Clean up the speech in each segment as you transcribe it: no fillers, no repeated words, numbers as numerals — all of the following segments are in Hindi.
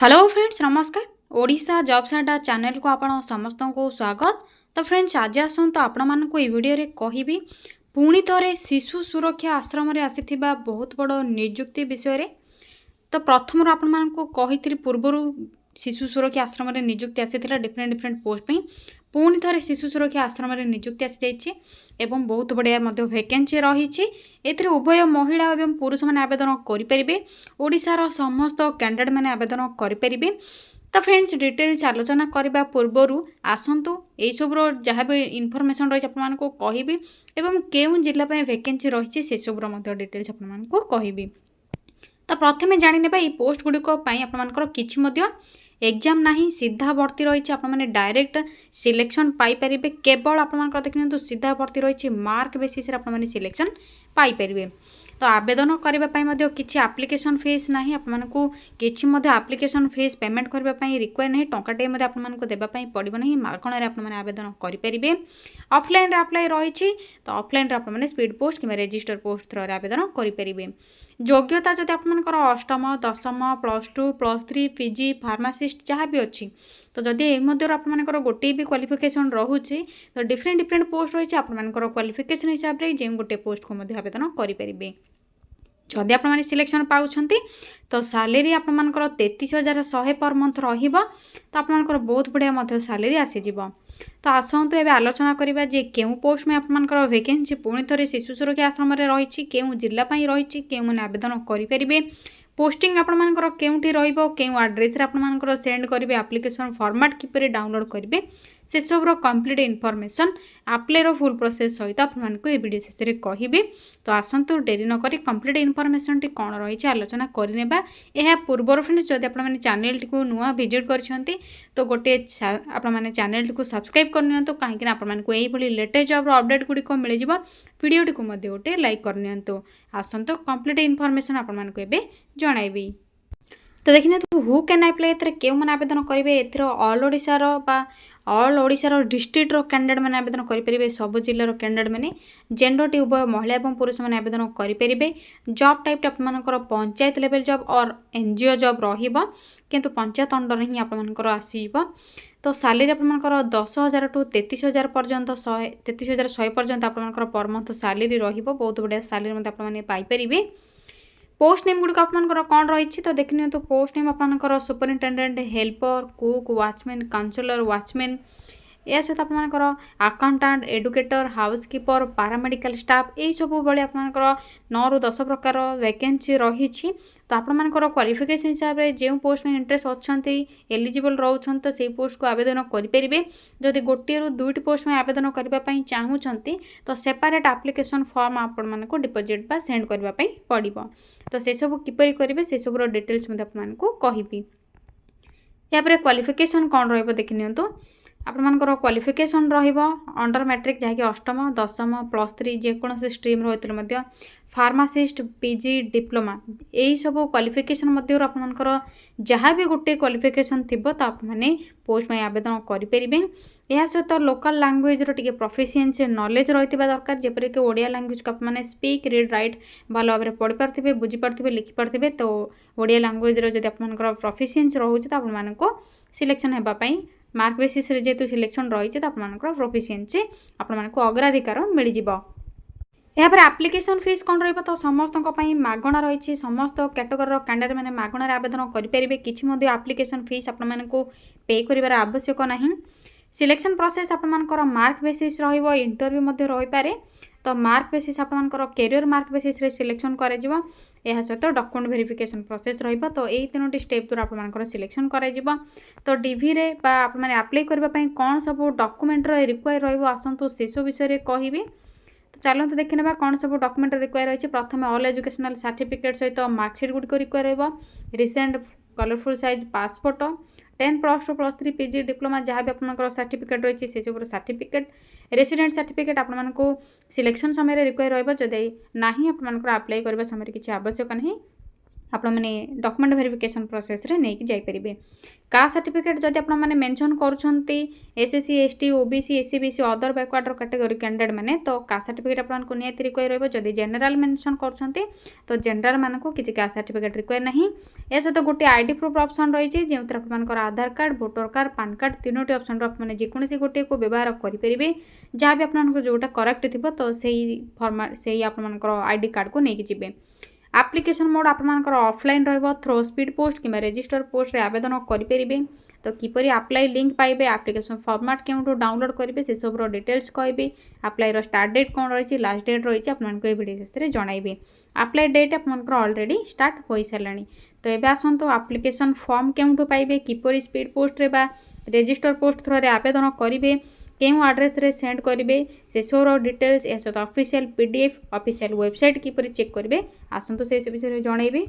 हेलो फ्रेंड्स नमस्कार। ओडिशा जॉब्स अड्डा चैनल को आपण समस्त को स्वागत। तो फ्रेंड्स आज आसत आपण मानक ये वीडियो रे कहिबी पुणी थरे शिशु सुरक्षा आश्रम रे आसीथिबा बहुत बड़ नियुक्ति विषय रे। तो प्रथम आपण मानक कहिथिरि पूर्वरु शिशु सुरक्षा आश्रम रे नियुक्ति आसीथिला डिफरेंट डिफरेंट पोस्ट पे पुणी थरे शिशु सुरक्षा आश्रम रे नियुक्ति आसी जाइछि एवं बहुत बढ़िया मध्य वैकेंसी रही। एथिरे उभय महिला एवं पुरुष माने आवेदन करि परिबे। ओडिसा समस्त कैंडिडेट माने आवेदन करि परिबे। तो फ्रेंड्स डिटेल्स आलोचना करने पूर्वर आसतु यही सब जहाँ भी इनफर्मेशन रही आपको कहबी एवं केउं जिला वैकेंसी रही से सब डिटेल्स आपको कहबी। तो प्रथमे जाने ये पोस्ट गुड़िक आपर किसी एग्जाम ना सीधा भर्ती रही आपने डायरेक्ट सिलेक्शन पाइपर केवल आप देखते सीधा भर्ती रही मार्क बेसिस आपने सिलेक्शन पाइपर। तो आवेदन करने किसी आप्लिकेशन फीस ना आपको किसी आप्लिकेशन फीस पेमेंट करने रिक्वायर नहीं टंकाटे आपको देवाई पड़ो ना मागणार आपने आवेदन करेंगे। ऑफलाइन अप्लाई रही तो ऑफलाइन आपने स्पीड पोस्ट कि रजिस्टर पोस्ट थ्रू आवेदन करेंगे। योग्यता जब आपर अष्टम दशम +2 +3 पीजी फार्मासीस्ट जहाँ भी अच्छी तो जदि यदि आपर गोटे भी क्वालिफिकेशन रोचे तो डिफरेंट डिफरेंट पोस्ट रही आपर क्वालिफिकेशन हिसाब से जो गोटे पोस्ट को आवेदन करेंगे। जदि आप सिलेक्शन पाँच तो सैलरी आपर 33,100 पर मंथ रहा तो आपर बहुत बढ़िया सैलरी आसीज। तो आसतु ए आलोचना करवा जे केउं पोस्ट में आपर वैकेंसी पुणी थे शिशु सुरक्षा आश्रम रही केउं जिला रही केउं आवेदन करेंगे। पोस्टिंग आपर केउंठी केउं एड्रेस आपर सेंड करेंगे एप्लिकेशन फॉर्मेट किपर डाउनलोड करेंगे से सब complete information apply full process सहित आपको ये वीडियो शेष में कहबी। तो आसतु डेरी नक कंप्लीट इनफॉरमेशन टी कौन रही आलोचना करने यह पूर्वर फ्रेंड्स जब आपने चैनल टी नुआ विजिट करछंती तो गोटे आपने चैनल टी सब्सक्राइब करनी कहीं आपको यही लेटेस्ट जॉब अपडेट गुड़िक मिल जाव वीडियो टी गोटे लाइक करनी। आसतु कंप्लीट इनफॉरमेशन आपको एबे जनइबी। तो देखिए हु कैन अप्लाई क्यों मैंने आवेदन करेंगे एथर ऑल ओडिशार ऑल ओडिशार डिस्ट्रिक्ट कैंडिडेट मैंने आवेदन करेंगे सब जिलार कैंडिडेट मैंने जेंडर टी उभय महिला और पुरुष मैंने आवेदन करेंगे। जॉब टाइप आपर पंचायत लेवल जॉब और एनजीओ जॉब रु पंचायत अंडर ही आपर आसीज। तो सैलरी आपर 10,000 टू 33,000 पर्यंत 33,100 पर्यंत आपर पर मंथ सैलरी बहुत बढ़िया सैलरी आपने पाइपर। पोस्ट नेम गुड़िक आपर कौन रही तो देखनी तो पोस्ट नेम आपर superintendent helper cook watchman counsellor watchman या सहित आपर accountant educator housekeeper paramedical staff यही सब भाई आपर 9 ରୁ 10 प्रकार वैकेंसी रही। तो आपर क्वालिफिकेशन हिसाब से जो पोस्ट में इंटरेस्ट अच्छा एलिजिबल रोचन तो से पोस्ट को आवेदन करेंगे। जदि गोटे ରୁ 2ଟି पोस्ट में आवेदन करने चाहूँगी तो सेपरेट एप्लिकेशन फॉर्म आपको डिपोजिट बा सेंड करने पड़ो। तो से सब किपरि करेंगे से सब डिटेल्स आपको कहबी। यापर क्वालिफिकेशन कौन रही देखनी तो आपर क्वालिफिकेशन अंडर मैट्रिक जहाँकि अष्टम दशम +3 जेकोसी स्ट्रीम रही फार्मासीस्ट पीजी डिप्लोमा यही सब क्वालिफिकेशन मध्य आपर जहाँ भी गोटे क्वालिफिकेशन थी तो आपने पोस्ट में आवेदन करेंगे। यह सहित लोकल लैंग्वेज टे प्रोफिशिएंसी नॉलेज रही दरकार जेपरिक ओडिया लैंग्वेज को आपने स्पीक रीड राइट भल भाव पढ़ी पारे बुझीपारे लिखिपारे। तो ओडिया लैंग्वेज जब आपर प्रोफिशिएंसी रोचे तो आपको सिलेक्शन होगापाई मार्क बेसिस रे जेतु सिलेक्शन रही तो आपर प्रोफिशिएंसी आपको अग्राधिकार मिल जाव। यापर एप्लिकेशन फीस कौन रही तो समस्त मागणा रही समस्त कैटेगोरी कैंडिडेट मैंने मागणार आवेदन करेंगे किसी एप्लिकेशन फीस आपको पे कर आवश्यक ना। सिलेक्शन प्रोसेस आपर मार्क बेसिस इंटरव्यू रही पारे तो मार्क बेसिस आपर कैरियर मार्क बेसिस रे सिलेक्शन कर सहित डॉक्यूमेंट वेरिफिकेशन प्रोसेस रही। तो यही 3टी स्टेप द्वारा आपर सिलेक्शन कर तो डीवी रे आपने अप्लाई करने कौन सब डॉक्यूमेंट रिक्वायर रसतु से सब विषय कहबी। तो चलते देखने कौन सब डॉक्यूमेंट रिक्वायर रही। प्रथम ऑल एजुकेशनल सर्टिफिकेट सहित मार्कशीट गुड़िक require recent colourful size passport 10 +2 +3 PG diploma जहाँ भी आप सर्टिफिकेट रही से सब सर्टिफिकेट रेसिडेंट सर्टिफिकेट आपको सिलेक्शन समय रिक्वायर रही जदि ना आपर अप्लाई करने समय किसी आवश्यक नहीं। आपण मैंने डॉक्यूमेंट वेरिफिकेशन प्रोसेस रे नहीं जाइपर कास्ट सर्टिफिकेट जदि आप मेंशन करुँच SSC ST OBC SC BC other backward category candidate मैंने तो कास्ट सर्टिफिकेट आपको निहाती रिक्वायर रही जदि जनरल मेंशन करुँच तो जनरल मानक किसी कास्ट सर्टिफिकेट रिक्वायर नहीं। या सहित गोटे आईडी प्रूफ ऑप्शन रही जो आपर Aadhaar card voter card PAN card तीनोटी ऑप्शन मैंने जेकोसी गोटे को व्यवहार करेंगे जहाँ भी आप जोटा करेक्ट थी तो सही फॉर्मेट से आपर आईडी कार्ड को लेकिन जी। एप्लिकेशन मोड आपर ऑफलाइन थ्रो स्पीड पोस्ट कि रजिस्टर पोस्ट रे आवेदन करेंगे तो किपरि अप्लाई लिंक पाइबे एप्लिकेशन फॉर्मेट क्यों डाउनलोड करेंगे से सब डिटेल्स कहबी अप्लाई स्टार्ट डेट कौन रही लास्ट डेट रही है वीडियो शेष में जनइबे अप्लाई डेट आपर ऑलरेडी स्टार्ट हो सारे। तो ये आसतु एप्लिकेशन फॉर्म क्यों पाइबे किपरि स्पीड पोस्ट रे बा रजिस्टर पोस्ट थ्रो आवेदन करेंगे क्यों आड्रेस रे सेंड करेंगे से सोर डिटेल्स या सहित ऑफिशियल पीडीएफ ऑफिशियल वेबसाइट किपरि चेक करेंगे आसतु से विषय जनइबे।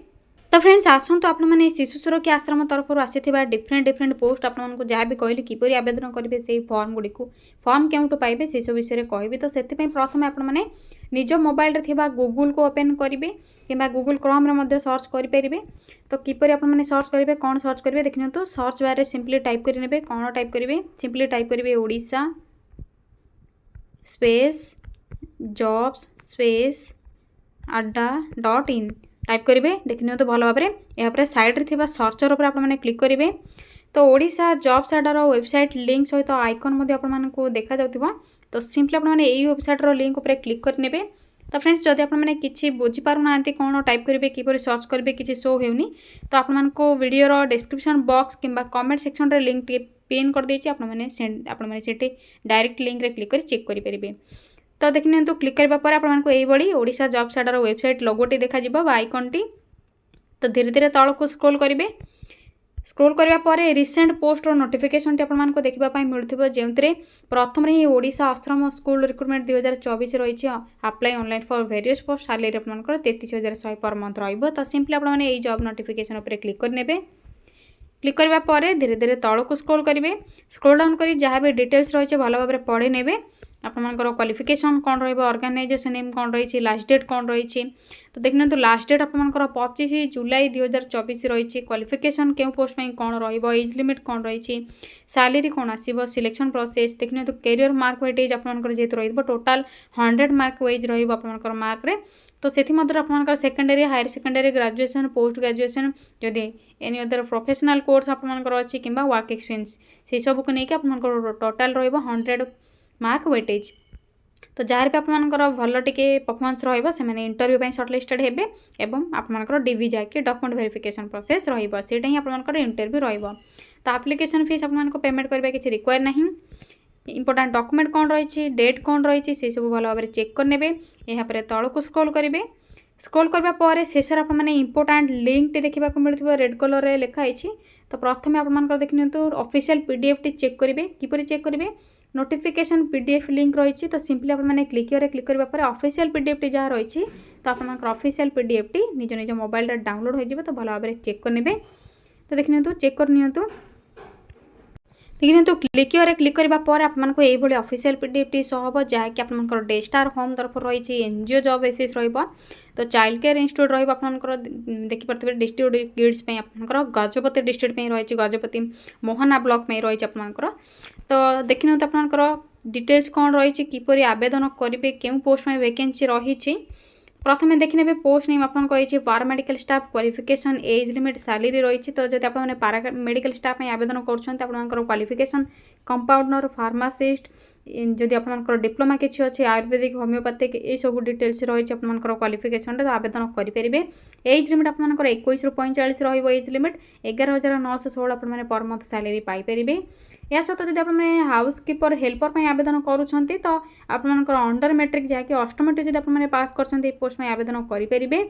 तो फ्रेंड्स आसतु आप शिशु सुरक्षा आश्रम तरफ आसी डिफरेंट पोस्ट आपको जहाँ भी कहली किपरि आवेदन करेंगे से फॉर्म गुड़ी फॉर्म क्यों पाइबे से सब विषय कहबी। तो से प्रथम आपने निज मोबाइल रे थिबा गूगल को ओपन करेंगे कि गूगल क्रोम रे सर्च करेंगे। तो किपरि आपने सर्च करेंगे कौन सर्च करेंगे देखिए तो सर्च बार सिंपली टाइप करेंगे कौन टाइप करेंगे सिंपली टाइप करेंगे Odisha space jobs space adda.in type करेंगे देखने तो भल भाव में यहाँ साइड्रे थी सर्चर उपर आपने क्लिक करेंगे। तो ओडिशा जॉब्स अड्डार वेबसाइट लिंक सहित आइकन आपको देखा जाउथिबा तो सिंपली आपने यही वेबसाइट लिंक उपर क्लिक करने। तो फ्रेंड्स जदि आपने किसी बुझीपारना कौन टाइप करेंगे किपर सर्च करेंगे किसी शो होनी तो आपको वीडियोर डिस्क्रिप्शन बॉक्स किंबा कमेंट सेक्शन रे लिंक पिन कर देछि आपने डायरेक्ट लिंक रे क्लिक कर चेक करेंगे। तो देखिए तो क्लिक करने पर आपको यही ओडिशा जॉब्स अड्डार वेबसाइट लोगोटी देखा आइकनटी। तो धीरे धीरे तल को स्क्रोल करेंगे स्क्रोल करने पर रिसेंट पोस्ट नोटिफिकेशन आपको देखापी मिलूँ जो प्रथम ही ओडिशा आश्रम स्कूल रिक्रुटमेंट 2024 रही apply online for various post salary आपंकर 33,100 पर मंथ रही। तो सिंपली आपने यही जॉब नोटिफिकेशन उपर क्लिक करने क्लिक करने पर धीरे धीरे तल को स्क्रोल करेंगे स्क्रोल डाउन कर जहाँ भी डिटेल्स रही भल भाव में पढ़े ने आपंकर क्वालिफिकेशन कौन रॉर्गेनाइजेशन नेम कौन रही लास्ट डेट कौन रही। तो देखने तो लास्ट डेट आपंकर 25 जुलाई 2024 रही क्वालिफिकेशन क्यों पोस्ट में कौन रज लिमिट कौन रही सैलरी कौन आसो सिलेक्शन प्रोसेस देखने तो कैरियर मार्क वेटेज आपंकर जेहतु रही टोटाल 100 मार्क वाइज रहा मार्क रे। तो से आपंकर secondary higher secondary graduation post graduation जदि एनी अदर प्रोफेशनल कोर्स आपंकर अच्छी कि वर्क एक्सपीरियंस से सब को लेकिन आपंकर टोटाल रहा 100 मार्क वेटेज। तो जहाँ भी आपंकर भल टे परफॉर्मेंस रही इंटरव्यू सर्टलिस्टेड हेबे एवं आपंकर डीवी जाके डॉक्यूमेंट वेरिफिकेशन प्रोसेस रहीटा ही आपंकर इंटरव्यू रही। तो एप्लिकेशन फीस आपको पेमेंट करने किसी रिक्वायर नहीं। इंपोर्टेंट डॉक्यूमेंट कौन रही डेट कौन रही से सब भल भाव में चेक करने यहाँ पर तल को स्क्रॉल करेंगे स्क्रॉल करने पर शेष आपने इंपोर्टेंट लिंक टी देखा मिलूँ रेड कलर रे लिखाई। तो प्रथम आप देखिए तो ऑफिशियल पीडीएफ टी चेक करेंगे किपरि चेक करेंगे नोटिफिकेशन पीडीएफ लिंक रही। तो सिंपली आपने क्लिक करने पर ऑफिशियल पीडीएफ टी जहाँ रही तो आप ऑफिशियल पीडीएफ टी निज निज मोबाइल डाउनलोड हो तो भल भाव में चेक करने। तो देखिए तो चेक करनी देखिए तो क्लिक करने पर आपको यही ऑफिशियल पीडीएफ टी शो हम जहाँकि आप डेस्टार होम तरफ रही एनजीओ जॉब बेसिस रहा। तो चाइल्ड केयर इंस्टीट्यूट रही आपंकर देखिपे डिस्ट्रिक्ट किड्स आपंकर गजपति डिस्ट्रिक्ट रही गजपति मोहना ब्लॉक में रही आपंकर। तो देखिए तो आपंकर डिटेल्स कौन रही किपरि आवेदन करेंगे क्यों पोस्ट में वैकेंसी रही प्रथम देखने पोस्ट नेम आपको paramedical staff qualification age limit salary रही। तो जब आपने पारामेडिकल स्टाफ में आवेदन कर क्वालिफिकेशन कंपाउंडर फार्मासिस्ट जदि आपंकर डिप्लोमा किसी अच्छे आयुर्वेदिक होमियोपैथिक ये सब डिटेल्स रही आपंकर क्वालिफिकेशन तो आवेदन करेंगे। एज लिमिट आपंकर 21 ରୁ 45 रज लिमिट 11,916 आपने पर मंथ सैलरी पाइपर। या सहित जब आपने हाउस कीपर हेल्पर आवेदन करुँच तो आपंकर अंडर मेट्रिक जहाँकि अष्टम जब आपने पास कर पोस्ट में आवेदन करेंगे।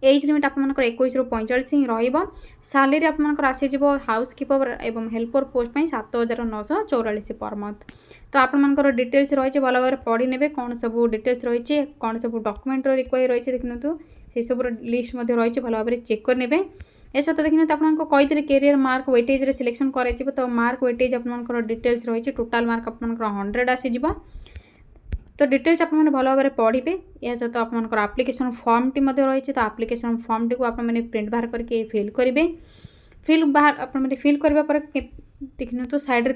एज लिमिट आपंकर 21 ରୁ 45 ही रैलरी आपंकर आसीज हाउस कीपर एवं हेल्पर पोस्ट में 7,944 पर मंथ। तो आपंकर डिटेल्स रही भल भाव पढ़ी ने कौन सब डिटेल्स रही कौन सब डॉक्यूमेंट रिक्वायर रही देखिए तो से सब लिस्ट रही भल भाव चेक करने। ए सहित देखिए तो आपको कही कैरियर मार्क वेटेज रे सिलेक्शन कर तो मार्क वेटेज आपंकर डिटेल्स रही टोटाल मार्क आपंकर 100 आसीज। तो डिटेल्स आपने भल भाव पढ़े। या सहित आप आप्लिकेसन फॉर्म टी रही, तो आप्लिकेसन फॉर्म टी को आपने प्रिंट बाहर करके फिल करेंगे। फिल बाहर आपने फिल करने देखने तो साइड रे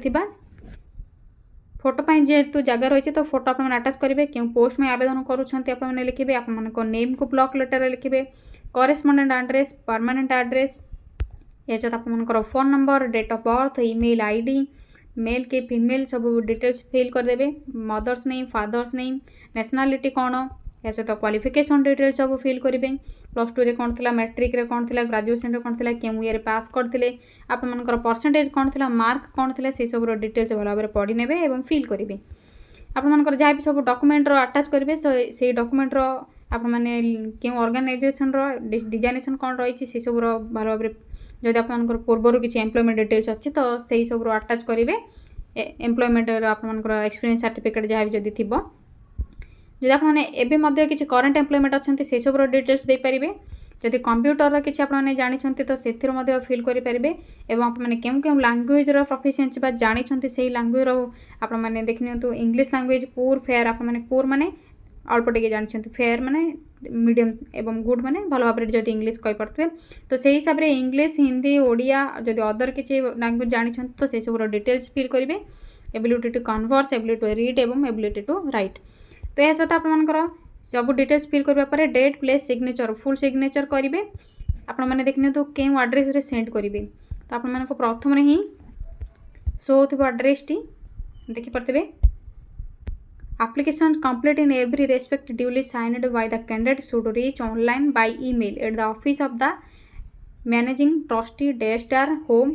फोटो पाई जेहेतु जगह रही तो फोटो आपने आटाच करेंगे। क्यों पोस्ट में आवेदन करेंगे लिखे आप नेम को ब्लॉक लेटर लिखे, करेस्पोंडेंट एड्रेस, परमानेंट एड्रेस, या सहित आप phone number, date of birth, email ID, mail के फीमेल सब डिटेल्स फिल करदे। Mother's name, father's name, nationality कौन, या सहित क्वालिफिकेशन डिटेल्स सब फिल करेंगे। प्लस टू रे कौन थी, मैट्रिक रे कौन थी, ग्रेजुएशन रे कौन थी, क्यों ईयर पास करते, आपर परसेंटेज कौन थी, मार्क कौन थी, से सब डिटेल्स भल भाव पढ़ी ने और फिल करेंगे। आपर जहाँ भी सब डॉक्यूमेंट आटाच करेंगे से डॉक्यूमेंट आपने क्यों ऑर्गेनाइजेशन डिजाइनेशन कौन रही से सब भल भाव जब आप पूर्वर किसी एम्प्लॉयमेंट डिटेल्स अच्छी तो सही सब आटाच करेंगे। एम्प्लॉयमेंट आपर एक्सपीरियंस सर्टिफिकेट जहाँ भी जदि थी, जब आपने एवं किसी करेन्ट एम्प्लॉयमेंट अच्छे से सब डिटेल्स दे पारे। जदि कंप्यूटर किसी आपने जानते तो से फिल करेंगे। और आपने क्यों क्यों लैंग्वेज प्रोफिशिएंसी बा जानते से लैंग्वेज आपने देखनी इंग्लिश लैंग्वेज पुअर, फेयर आपने पुअर माने अल्प टे जानते, फेयर माने मीडियम एवं गुड माने भल भाव जब इंग्लिश कहीपे तो से हिसाब से इंग्लिश, हिंदी, ओडिया जब अदर किसी लैंग्वेज जानते तो से सब डिटेल्स फिल करेंगे। Ability to converse, ability to read एवं एबिलिटी टू राइट। तो यह सहित आपर सब डिटेल्स फिल करने date, place, signature, full signature करेंगे। आपने देखने तो क्यों एड्रेस रे सेंड करेंगे तो आपको प्रथम ही शो थो एड्रेस टी देखिपे। Applications complete in every respect duly signed by the candidate should reach online by email at the office of the managing trustee, Daystar, Home।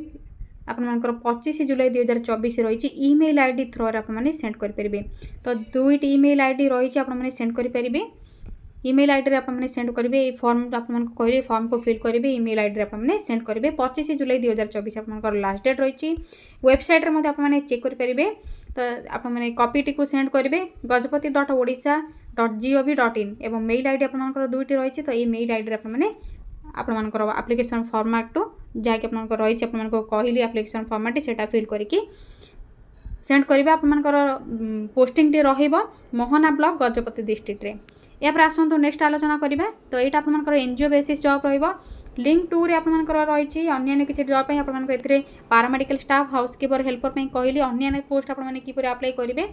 आपनकर 25 जुलाई 2024 रही ईमेल आईडी थ्रो आपने सेंड करेंगे। तो दुईट ईमेल आईडी रही आपने सेंड करेंगे। ईमेल आईडी आपने सेंड करेंगे। फॉर्म आपको कहे फॉर्म को फिल करेंगे, ईमेल आईडी आपने सेंड करेंगे। 25 जुलाई 2024 आपनकर लास्ट डेट रही। वेबसाइट रे आपने चेक करेंगे। तो आपने कॉपी टी को सेंड करेंगे gajapati.odisha.gov.in एवं मेल आईडी आपनकर दुईटी रही। तो ये मेल आईडी आपने आपनकर एप्लिकेशन फॉर्मेट टू जहाँकि आपनकर रही आपको कहली एप्लिकेशन फॉर्मेट से फिल करके सेंड करेंगे। आपनकर पोस्टिंग टी रहिबो मोहना ब्लॉक, गजपति डिस्ट्रिक्ट रे। यापर आसतु नेक्स्ट आलोचना करवा। तो यहाँ आपनकर एनजीओ बेसिस जॉब रहिबो। लिंक 2 रे आपनकर रही अन्य किसी जॉब पे आपन ए पारामेडिकल स्टाफ, हाउसकीपर, हेल्पर कहली अन्य पोस्ट आपने किपर अप्लाई करेंगे।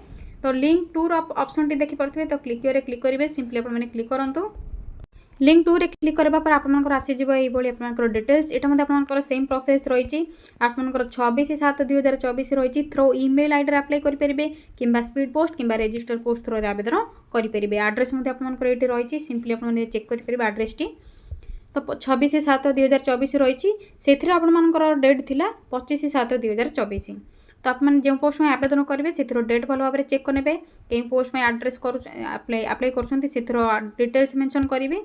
तो लिंक 2 ऑप्शन टी देखी पारे तो क्लिक करेंगे। सिंपली आपने क्लिक करूँ। लिंक 2 रे क्लिक करबा पर आपनकर आसीजिबो एई बोली आपनकर डिटेल्स। एटा मध्ये आपनकर सेम प्रोसेस रही। आपनकर 26/7/2024 रही थ्रो ईमेल आईडी अप्लाई करि परिबे किंबा स्पीड पोस्ट किंबा रजिस्टर पोस्ट थ्रो रे आवेदन करि परिबे। एड्रेस मध्ये आपनकर एटी रही। सिंपली आपने चेक करि परिबे एड्रेस टी। तो 26/7/2024 रही से आपनकर डेट थिला 25/7/2024। तो आपने जो पोस्ट में आवेदन करेंगे से डेट भल भाव चेक करेंगे। कहीं पोस्ट में एड्रेस अप्लाई कर डिटेल्स मेंशन करेंगे।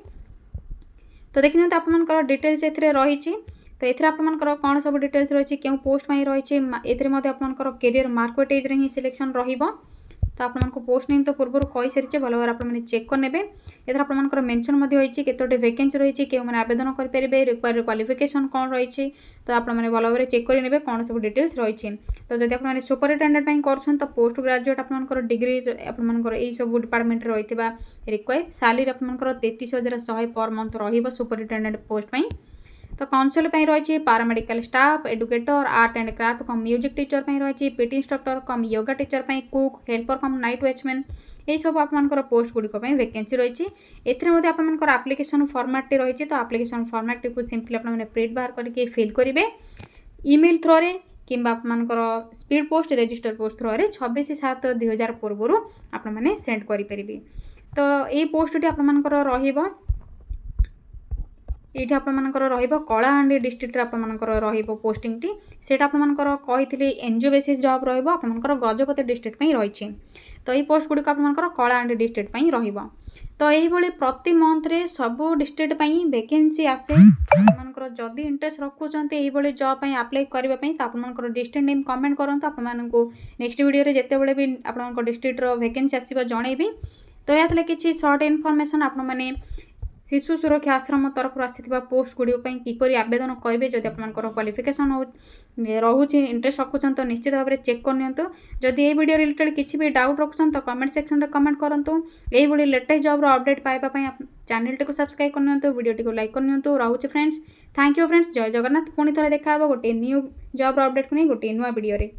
तो देखने तो आपनकर डिटेल्स एथिरे रही। तो एथिरे आपनकर कौन सब डिटेल्स रही क्यों पोस्ट में रही एथिरे मध्ये आपनकर कैरियर मार्केटेज रे ही सिलेक्शन रहिबो। तो आपको पोस्ट नेम तो पूर्व कही सारी भल भाव आपने चेक करने। एथर आपनकर मेंशन मध्ये होईछि केतोटे वैकेंसी रही क्यों मैंने आवेदन करेंगे, रिक्वायर्ड क्वालिफिकेशन कौन रही तो आपने भल भाव चेक करेंगे कौन सब डिटेल्स रही। तो जब आपने सुपरिटेडेंट कर तो पोस्ट ग्रेजुएट आपनकर डिग्री आपनकर यही सब डिपार्टमेंट रही रिक्वायर। सैलरी आपनकर 33,100 पर मंथ रहिबो सुपरिटेडेंट पोस्ट में। तो काउंसिल रही paramedical staff, educator, art and craft come music teacher रही, पीटी इंस्ट्रक्टर कम योगा टीचर, कुक, हेल्पर कम नाइट वॉचमैन यही सब आपनकर पोस्ट गुड़िक वैकेंसी रही। एथिरे आपनकर एप्लिकेशन फॉर्मेट रही। तो एप्लिकेशन फॉर्मेट को सिंपली आपने प्रिंट बाहर करके फिल करेंगे ईमेल थ्रो रे किंबा आपनकर speed post, register post through रे 26/7/2000 पूर्व आपने सेंड करेंगे। तो ये पोस्ट टी आपनकर रहिबो ये आपर कलाहांडी डिस्ट्रिक्ट आपर पोस्टिंग टी से कही एनजीओ बेसिस जॉब रपर गजपति डिस्ट्रिक्ट में रही। तो ये पोस्ट गुड़िक आपर कलाहांडी डिस्ट्रिक्ट में रहिबो। तो यही प्रति मंथ रे सब डिस्ट्रिक्ट वैकेंसी आसे। आपर जदि इंटरेस्ट रखुंट ये जॉब अप्लाई करने तो आपर डिस्ट्रिक्ट नेम कमेंट करूँ। आपको नेक्स्ट वीडियो जिते बड़े भी आप डिस्ट्रिक्ट वैकेंसी आसो जनइबी। तो यह किसी सर्ट इनफॉरमेशन आपने शिशु सुरक्षा आश्रम तरफ आसी पोस्ट गुड़ी किपर आवेदन करेंगे जब आप क्वालिफिकेशन रोचे इंटरेस्ट रखुन तो निश्चित भाव में चेक करनी जदि ये वीडियो रिलेटेड किसी भी डाउट रखुन तो कमेंट सेक्शन में कमेंट करूँ यही लेटेस्ट जॉब अपडेट पाइबा चैनल टी सब्सक्राइब करनी वीडियो टी लाइक करनी रोचे फ्रेंड्स थैंक यू फ्रेंड्स जय जगन्नाथ पुणी थे देखा गोटे न्यू जॉब अपडेट को नहीं गोटे नुआ वीडियो रे।